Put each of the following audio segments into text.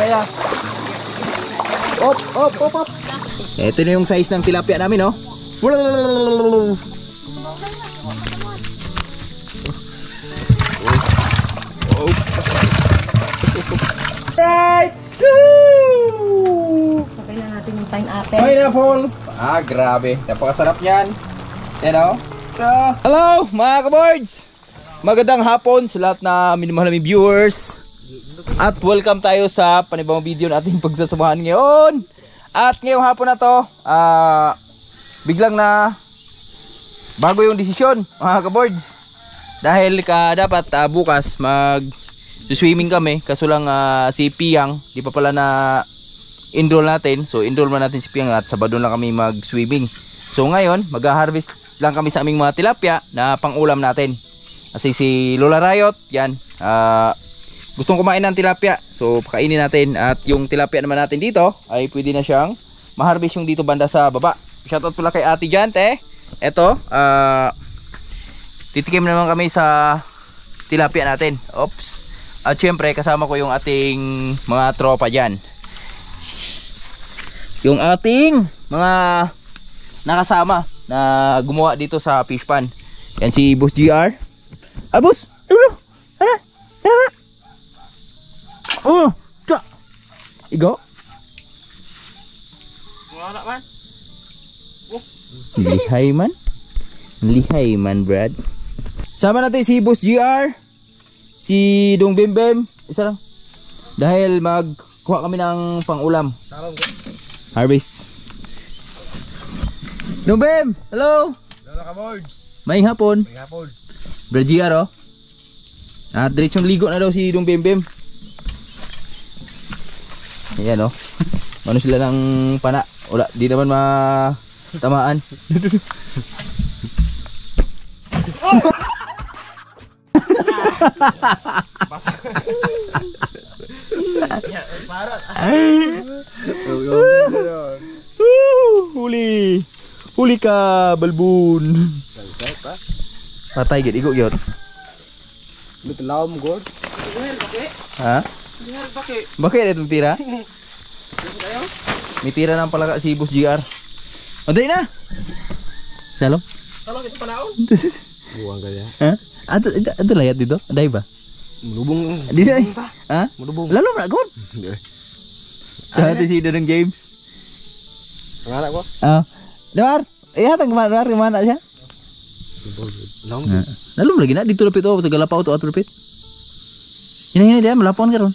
Gaya. Op, op, op, op. Ito na yung size ng tilapia namin, no? Right! Sakay na natin yung pineapple. Pineapple! Ah, grabe. Napakasarap niyan. Yan, o. Hello, mga kaboards! Magandang hapon sa lahat na minamahal naming viewers. At welcome tayo sa panibang video natin pagsasamahan ngayon. At ngayong hapon na to, biglang na bago yung desisyon, mga kaboards. Dahil dapat bukas mag-swimming kami. Kaso lang si Piang, di pa pala na enroll natin. So enroll man natin si Piang at Sabado lang kami mag-swimming. So ngayon, mag-harvest lang kami sa aming mga tilapia na pang-ulam natin. Kasi si Lola Riot, yan, gustong kumain ng tilapia. So pakainin natin. At yung tilapia naman natin dito ay pwede na siyang ma-harvest yung dito banda sa baba. Shoutout pala kay Ate Jante. Eto, titikim naman kami sa tilapia natin. Oops. At syempre kasama ko yung ating mga tropa dyan. Yung ating mga nakasama na gumawa dito sa fish pan. Yan si Boss GR. Boss! Tara! Tara! Oh! Tsa! Igo! Wala man. Lihay man. Lihay man, Brad. Sama natin si Boss GR, si Dong Bembem, isa lang. Dahil magkuha kami ng pang-ulam. Harvest. Dong Bem, hello. Hello ka boards. May hapon. May hapon. Brad GR, oh. At diretsong ligo na daw si Dong Bembem. Ayan, oh. Ano sila ng pana? Wala, di naman tamaan. Huli. Huli ka, balbun. Patay gid igo gyud. Bitlaw mo god. Ha? Bakit itong tira? May tira ng palaga si Boss GR. Anday na. Salom. Salom ito panaon. Buwang kaya. Ha? Ato layat dito. Anday ba? Mulubong. Di na. Ha? Mulubong. Lalo na god. Sa atin si Dodong James. Ang anak ko. Damar. Hatang kemana siya? Long. Lalu lagi na dito lapit sa Galapaw to ato lapit. Ini dia melapon karon.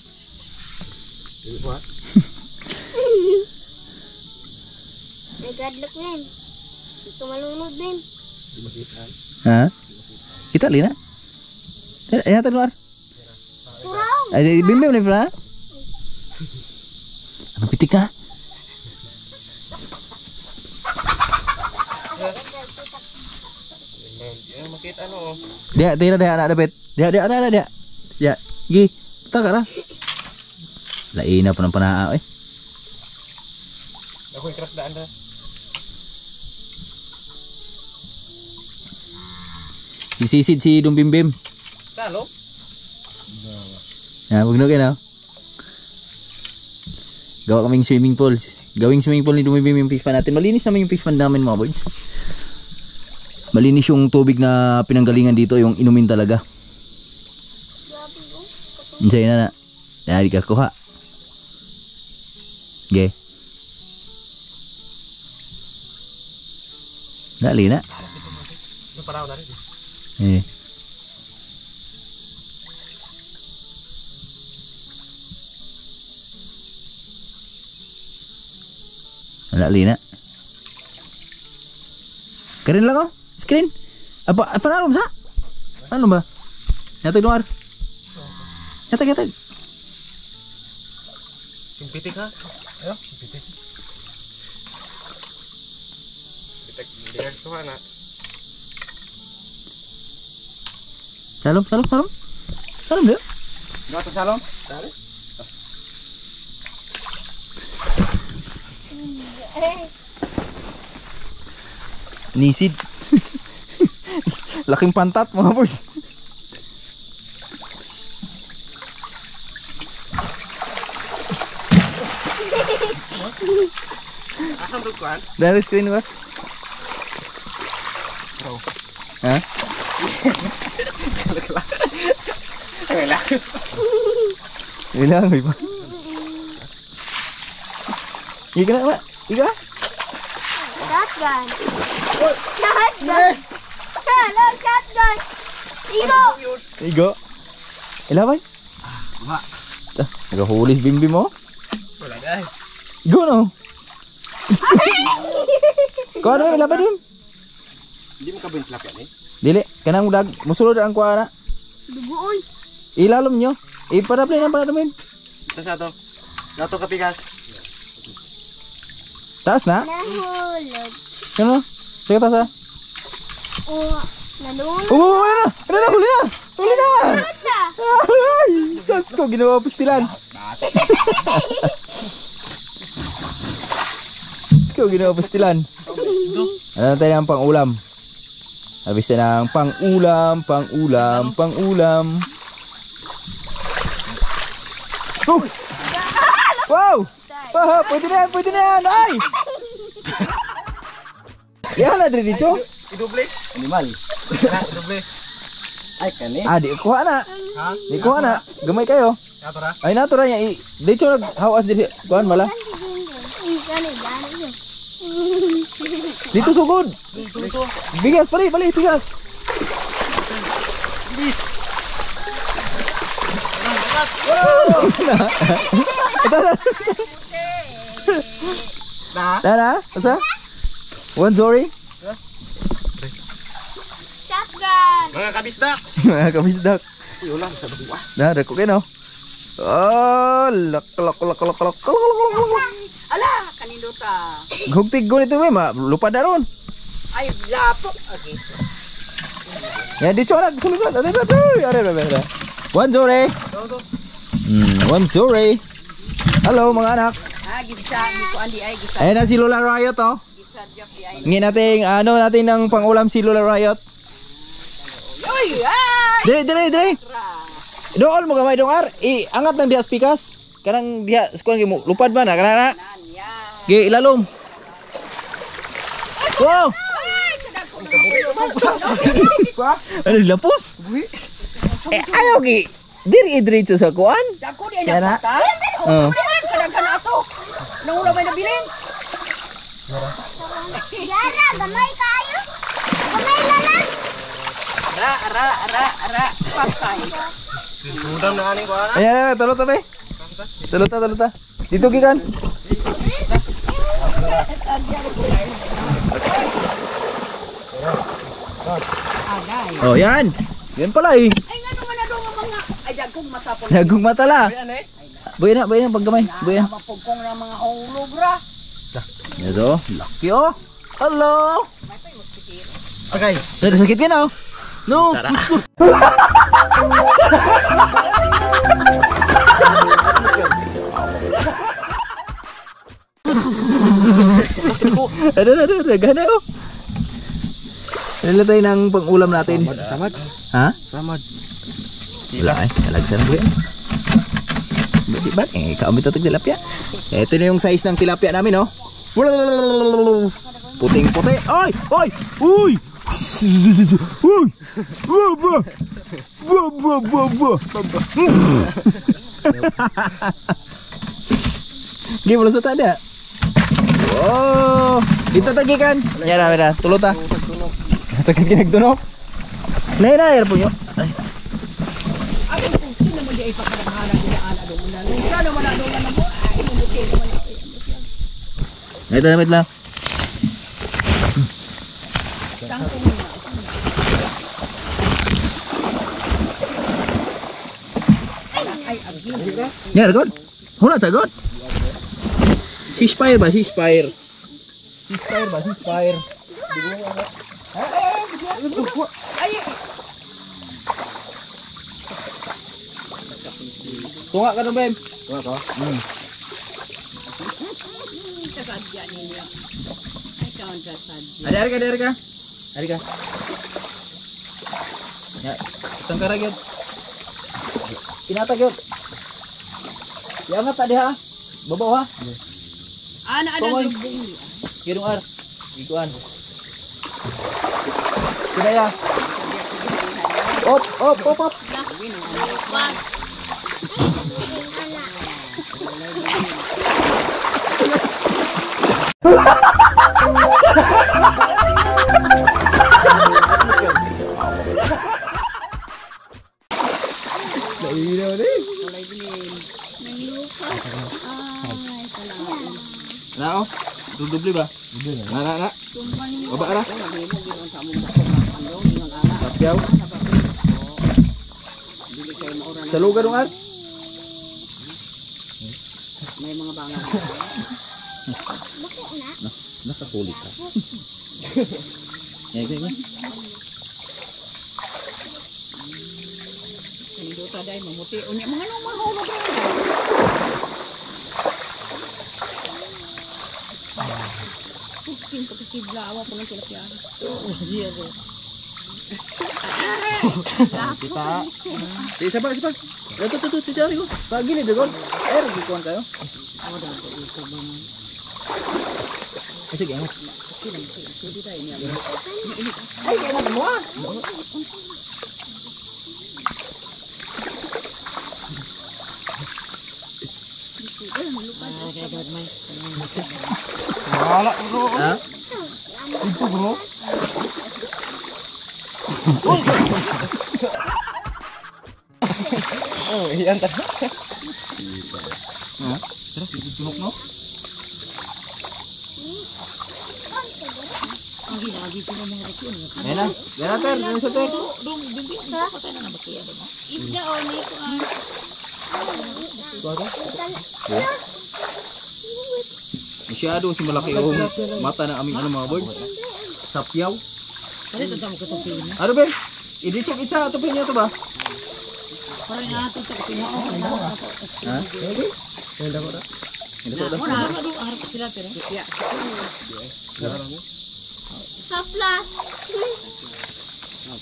Nagkadlok din. Ito malunod din. Ha? Kita lina. Ya luar. Kurang. Ay bimbing ni pala. Ano pitik ka? Makita ano. Dia tira dia anak dapit. Dia ada dia. Ya, gi. Taka ra. Lain na pa ng panaa eh. Ako ikrap daan na. Sisisid si Dong Bimbim. Talo. Ya, wag na kayo. Gawa kaming swimming pool. Gawing swimming pool ni Dong Bimbim yung fish pan natin. Malinis naman yung fish pan namin, mga boys. Malinis yung tubig na pinanggalingan dito, yung inumin talaga. Insay na na. Dari ka kuha. Okay. Dali na. Naparaw na rin. Eh. Dali na. Keren lang oh. Screen. Apa na sa? Ano ba? Yatag luar. Yatag. Yung pitik ha? Ayo, pitik. Pitik, hindi ka kuha na. Salom dia. Gato salom? Dali. Nisid. Laking pantat mga boys. Asam tuh kan? Dari screen ba? Oh. Ha? Wala. Ilang ba? Iga na ba? Iga? Shotgun. Shotgun. Hello, shotgun. Igo. Igo. Ila ba? Wala. Nagahuli si Bimbi mo? Wala dai. Igo no. Ko ano ila ba dun? Hindi mo kabin tilapia ni. Dili, kanang dag musulod ang kuara. Duguoy. Ilalom nyo. Ipadapli na padadamin. Sa to. Gato kapigas. Taas na? Nahulog. Ano? Sige taas ha. Nalulog. Oh, ano na? Ano na? Huli na! Huli na! Na. Ay! Sas ko, ginawa pistilan. Sas ko, ginawa pistilan. Ano na tayo ng pang-ulam? Harvest na ng pang-ulam, pang-ulam, pang-ulam. Oh! Wow! Ah, pwede na yan, pwede na yan! Ay! Yan na, Dredito. Idoble. Animal. Na, idoble. Ay kani. Ah, di kuha na. Ha? Di kuha na. Gamay kayo. Gato ra. Ay, nato ra niya. Dito naghawas dito. Kuhan mala. Dito sugod. Dito. Bigas, bali, bigas. Ito na. Na. Na. Asa? One sorry. Shotgun. Mga kabisdak. Mga kabisdak. Ulam sa buwa. Na, dako kayo no. Oh, lak. Ala, kanino ta? Hugtig ko nito may lupad na ron. Ay, lapok. Okay. Yan, dito na. Sulod na. Are. One sorry. One sorry. Hello mga anak. Ha, gisa, ko andi ay gisa. Ayan na si Lola Riot oh. Gisa diyak di ay. Ngin natin ng pang-ulam si Lola Riot. Oy, ay! Dire. Dool mo gamay dongar. Angat ng diha spikas. Kanang diha skuan mo lupad ba na kanana? Nan ya. Gi ilalom. Wow! Ano lapos? Ayaw gi. Diri diretso sa kuan. Dako di Yan na. na pata. Oh. Kadang-kadang ato. Nang ulam ay nabilin. Yara, gamay kayo. Gamay na lang. Ara. Patay. Udam na aning ko ana. Ayan, talota be. Talota. Dito gikan. Agay. Oh, yan. Yan pala eh. Ay ngano man na do mga ay dagkong matapon. Nagong mata la. Ayan eh. Buya na paggamay. Buya. Mapugkong na mga hulog ra. Ito, laki oh. Hello. Okay. Ada sakit kan oh? No. Ada gana oh. Dala tayo ng pang-ulam natin. Samad. Ha? Samad. Wala eh, nalagsan ko yan. Ba't kami ito tilapia. Ito na yung size ng tilapia namin oh. Puting-puti. Ay! Uy! Uy! Gimana sa tada? Oh, dito tagikan. Yan. Tulot ah. Sakit kinagtunog. Nay, air punyo. Ay. Ay, kung sino mo di ay pagkakamahala nila ala do mo na. Kaya naman na do na mo. Ay, inubutin naman ako. Ito namit lang. Tangko mo na. Ay, agi. Ya, God. Hula ta, God. Ceasefire ba? Ceasefire. Ay, Tunga ka na, Bem. Tunga to. kasadya ninyo. Ay, kaon kasadya. Dari ka. Ya, isang karag yun. Kinatag yun. Iangat tadi ha. Babaw ha. Ana ada lubong ni. Gidong ar. Iguan. Kaya. Op. Wag. Ilaw din. Walay bilin. Na oh. Dudubli ba? Na. Baba ra. Labi mo ginoon sa among dako ng pandong ingon ana. Tapyaw. Dili kay maura na. Sa lugar dong ar. May mga bangal. Nakasulit ka. Yan. Hindi ta dai mamuti. Unya mga nung mahulog ra. Pukin pagkibla awa po ng tilapia. Oo, diya ko. Kita. Di sabag. Tuh, cari ko. Pagi ni doon. Gikuan kayo. Awa daw ko ito ba man. Sige, angat. Hindi tayo niya. Ay, kaya na mo ah. Wala bro. Ha? Ito bro. Oh, iyan ta. Ha? Terus ditulok no? Lagi sila mga rakyon. Yan na. Yan na ter. Yan sa ter. Dong, ding patay na bakya ba? Isda o ni ko ang Masyado si malaki yung mata ng aming ano mga birds. Sapyaw. Kali to mo katupin. Ano ba? Idisok isa atupin niyo to ba? Para nga to sa pinao. Ha? Yan daw ra. Wala harap sila pero. Ya. Saplas.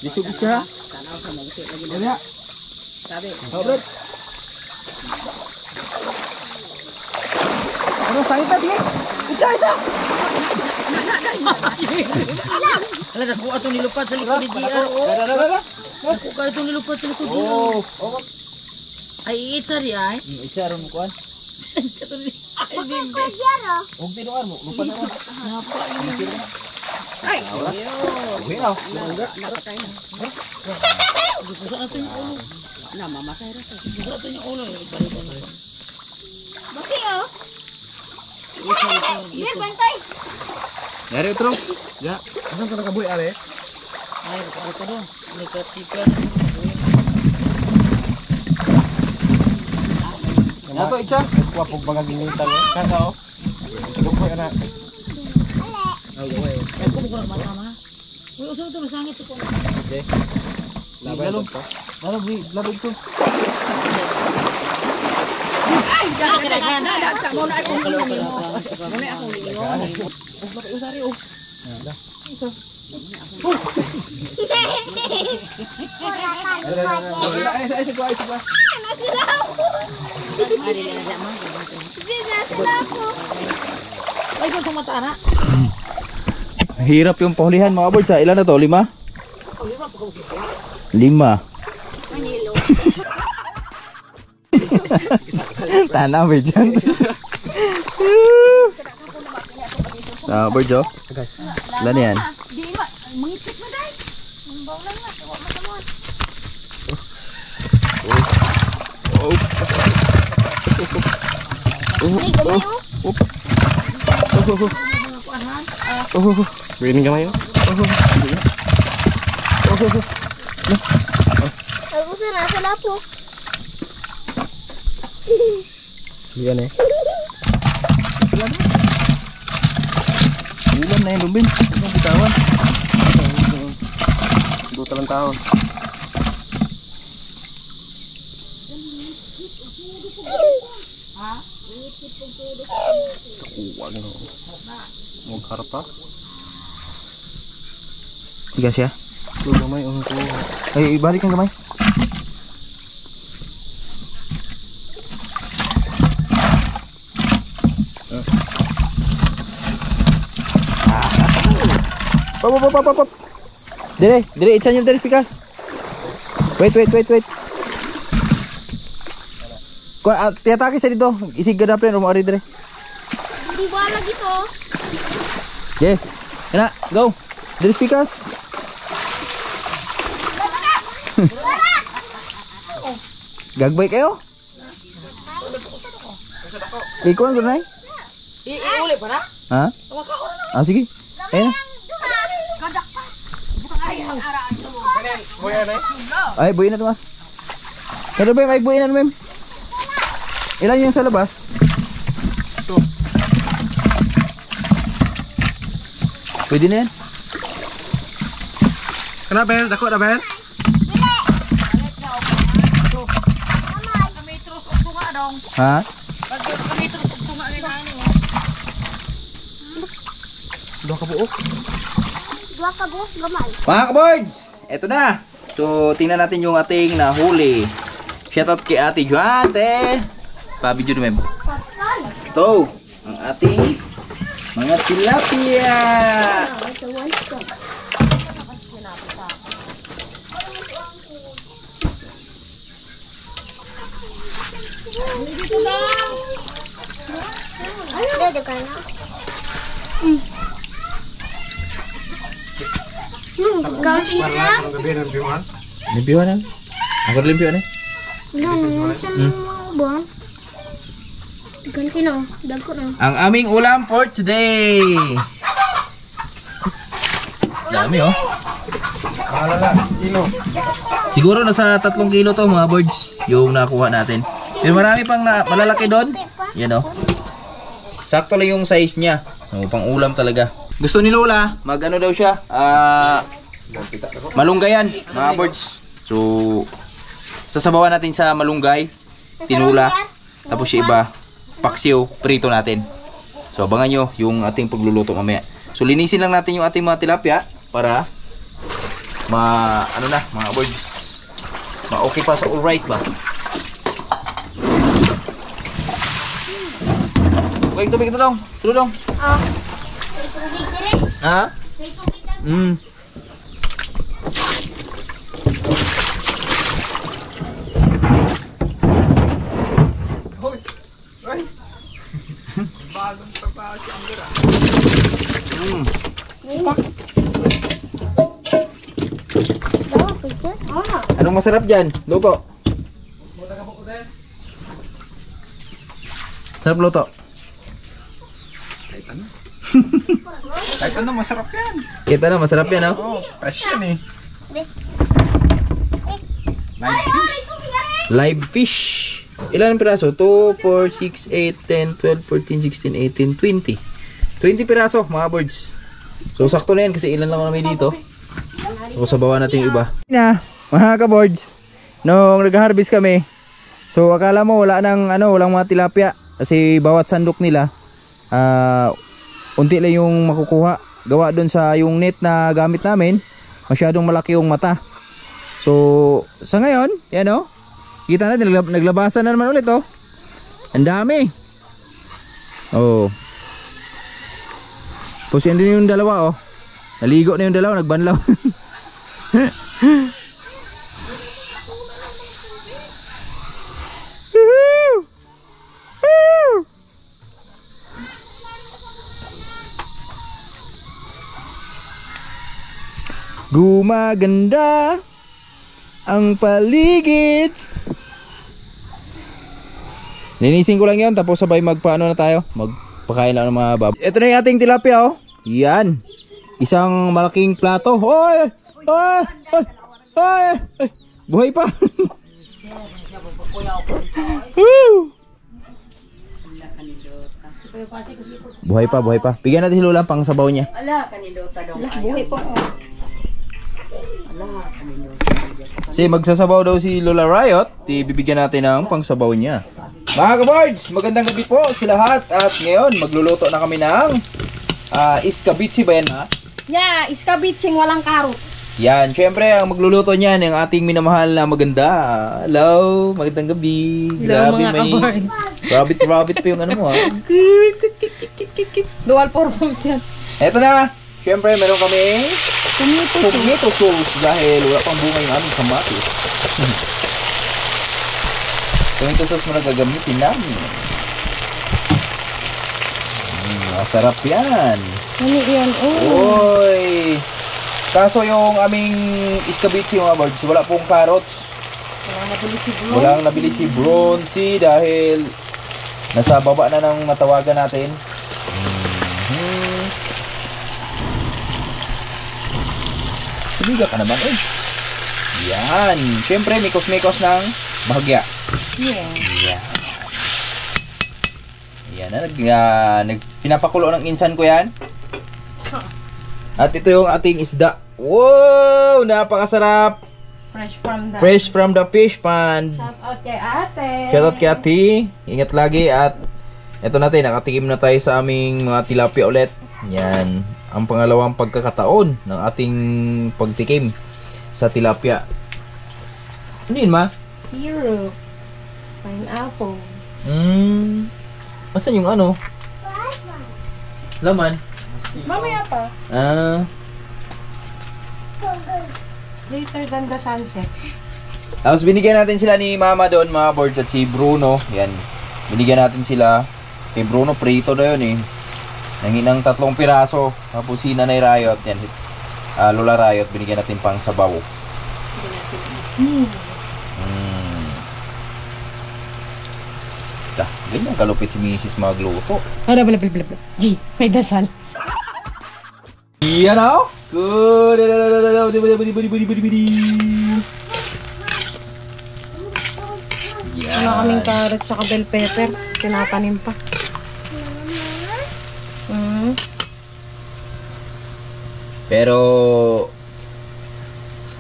Disok isa. Tanaw sa mga lagi. Yan ya. Sabi. Oh, bro. Ano sangita sige? Isa. Ala naku ato nilupad sa likod ni GR. Dara. Naku ka ito nilupad sa likod ni GR. Oh. Ay itsa ri ay. Isa ron mo kuan. Kato ni. Ay bimbe. Yaro. Og tinuan mo. Lupa na. Napa ni. Ay. Okay na. Nakatay na. Gusto na ito yung ulo. Na mamatay ra sa. Gusto na ito yung ulo. Ibalik na. Bakit oh? Bir bantay. Dari utro. Ya, asan ka nakabuhi are? Ay, ano ka doon? Nagkatikan. Nato isa. Kuha pog bagaginitan. Kaka oh. Siguro ko na. Ay, gaway. Ay, kung ko matama. Uy, usan ito masangit sa ko. Okay. Laban to. Ano bi labog to. Ay, dala. Mo na ako ni mo. Mo na ako ni mo. Usari oh. Ay, sigwa. Ari na sa mga. Bina sila ako. Ay, kung tumatara. Hirap yung pahulihan mga boys. Ilan na to? 5? 5. Manilo. Tanam ba dyan? Birds oh. Ilan yan? Di ma, mangitip mo dai. Mambaw lang na, tawa mo tamon. Ay, gamay oh. Win ka mayo. Ako sa nasa lapo. Yan eh. Ulan na yung lumbin. Ang bitawan. Duta lang taon. Takuwag no. Magharap pa. Tiga siya. Ito gamay ang ko. Ay, ibalik ang gamay. Pop. Dire, itsan yung dire, pikas. Wait. Tiyatake sa dito. Isig gada plan, umari dire. Hindi ba lagi to? Okay. Kena, go. Dire, pikas. Gagbay kayo? Ikuan ko na Iuli pa na? Ha? Sige. Ayun. Ay, buhay na ito ah. Kaya ba may buhay na ma'am? Ilan yung sa labas? Ito. Pwede na yan. Kana Ben, dako na Ben. Kami terus tunga dong. Ha? Kami terus tunga rin ano. Dua ka buok. Dua ka buhos gamay. Mga ka-boards, eto na. So, tingnan natin yung ating nahuli. Shoutout kay Ate Juante. Pa-video na ma'am. Patay. Ito, ang ating mga tilapia. Ito one stop. Dito lang. Ready ka na? Ikaw si Isla? Ang gabi ng biwan. Limpyo na. Ako rin limpyo na. Wala na. Saan mga buwan? Ikan kino. Dagko na. Ang aming ulam for today. Dami oh. Alala, kilo. Siguro nasa 3 kilo to mga birds yung nakuha natin. Pero marami pang malalaki doon. Yan oh. Sakto lang yung size niya. Pang ulam talaga. Gusto ni Lola, mag-ano daw siya? Malunggayan, mga birds. So, sasabawan natin sa malunggay, tinula, tapos yung iba, paksiw, prito natin. So, abangan nyo yung ating pagluluto mamaya. So, linisin lang natin yung ating mga tilapia para mga birds, okay pa sa alright ba? Wait, tubig ito dong. Tulong. Oh. May tubig dire. Ha? May tubig na. Hoy. Ay. Bagong trabaho si Amira. Dawa picture? Anong masarap dyan? Luto. Muna ka po din. Sarap luto. Kahit ano, masarap yan. Kita na, masarap yan oh. Oh, fresh yan eh. Ay, ay, tubig na rin. Live fish. Ilan ang piraso? 2, 4, 6, 8, 10, 12, 14, 16, 18, 20. 20 piraso mga birds. So sakto na yan kasi ilan lang kami dito. So sabawan natin yung iba. Na, mga ka-birds. Nung nag-harvest kami. So akala mo wala nang walang mga tilapia kasi bawat sandok nila unti lang yung makukuha. Gawa doon sa yung net na gamit namin, masyadong malaki yung mata. So sa ngayon, yan oh. Kita natin naglabasan na naman ulit oh. Ang dami. Oh. Tapos yan din yung dalawa oh. Naligo na yung dalawa, nagbanlaw. Gumaganda ang paligid. Linisin ko lang yon tapos sabay magpaano na tayo. Magpakain na ng mga baboy. Ito na yung ating tilapia oh. Yan. Isang malaking plato. Hoy! Hoy! Hoy! Hoy! Buhay pa. Buhay pa, buhay pa. Bigyan natin si Lola pang sabaw niya. Ala, kanindota dong. Buhay po. Kasi magsasabaw daw si Lola Riot, bibigyan natin ng pangsabaw niya. Mga ka-birds, magandang gabi po sa lahat. At ngayon, magluluto na kami ng iskabitsi ba yan ha? Yeah, iskabitsing walang carrots. Yan, syempre ang magluluto niyan yung ating minamahal na maganda. Hello, magandang gabi. Hello, mga may ka-birds. rabbit pa yung ano mo ha. Dual purpose yan. Eto na, syempre meron kami Tomato. tomato sauce dahil wala pang bunga yung aming kamatis. Tomato sauce muna gagamitin namin. Masarap yan. Ano yan? Oy! Kaso yung aming iskabichi mga birds, wala pong carrots. Walang nabili si Bronzy dahil nasa baba na ng matawagan natin. Sumiga ka naman, eh. Yan. Siyempre, mikos-mikos ng bahagya. Yeah. Yan. Yan. Pinapakulo ng insan ko yan. At ito yung ating isda. Wow! Napakasarap! Fresh from the fish pond. Shout out kay ate. Shoutout kay ate. Ingat lagi at eto natin, nakatikim na tayo sa aming mga tilapia ulit. Yan. Ang pangalawang pagkakataon ng ating pagtikim sa tilapia. Ano yun, ma? Syrup. Pineapple. Asan yung ano? Laman. Mamaya pa. Later than the sunset. Tapos binigyan natin sila ni mama doon, mga boards, at si Bruno. Yan. Binigyan natin sila. Kay Bruno, prito na yun eh. Nanginang 3 piraso. Tapos si Nanay Riot. Yan. Lola Riot, binigyan natin pang sabaw. Ganyan kalupit si Mrs. magluto. G, may dasal. Yan o. Good. Wala kaming carrots sa bell pepper. Tinatanim pa. Pero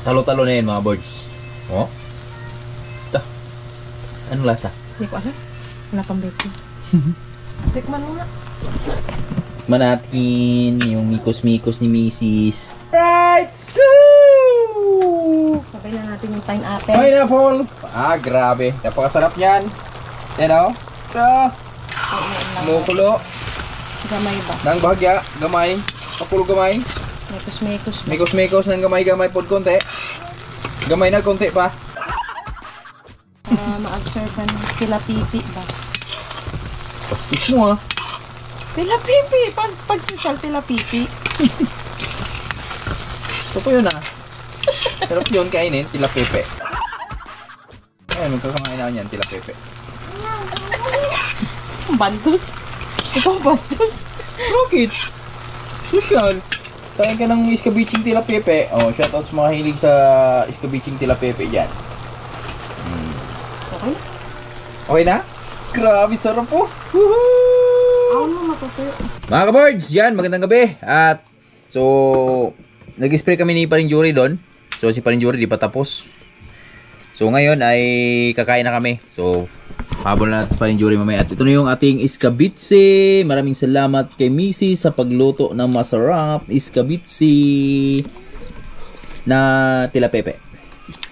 talo-talo na yun mga boards. Oh. Ito. Anong lasa? Hindi ko alam. Wala pang baking. Tikman mo na. Tikman natin yung mikos-mikos ni Mrs. Right! So! Sabay na natin yung pineapple. Pineapple! Grabe. Napakasarap niyan. Yan o. Mukulo. Gamay ba? Nang bahagya. Gamay. Kapulo gamay. Mekos-mekos ba? Mikos-mikos ng gamay-gamay pod konti. Gamay na konti pa. Ma-absorb ka ng tilapipi ba? Pastis mo ha. Tilapipi! Pag-social tilapipi. Gusto ko yun ha. Sarap yun kainin. Tilapepe. Ayan, magkakamain ako yan. Tilapepe. Bandos? Ikaw bastos? Bakit? Social. Kain ka ng iskabiching tilapepe. Oh, shoutout sa mga hilig sa iskabiching tilapepe dyan. Okay. Okay na? Grabe, sarap po. Ako naman matutuyo. Mga ka-birds, yan, magandang gabi. At, so, nag-spray kami ni Paring Jury doon. So, si Paring Jury di pa tapos. So, ngayon ay kakain na kami. So, habol na natin si Paring Jury mamaya. At ito na yung ating iskabitsi. Maraming salamat kay Missy sa pagluto ng masarap iskabitsi na tilapepe.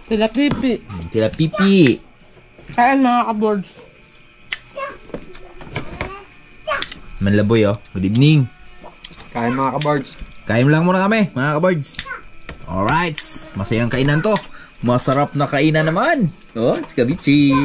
Tilapipi. Tilapipi. Kain mga ka-board. Manlaboy oh. Good evening. Kain mga kabards. Kain lang muna kami, mga kabards. Alright. Masayang kainan to. Masarap na kainan naman. Oh, iskabitsi.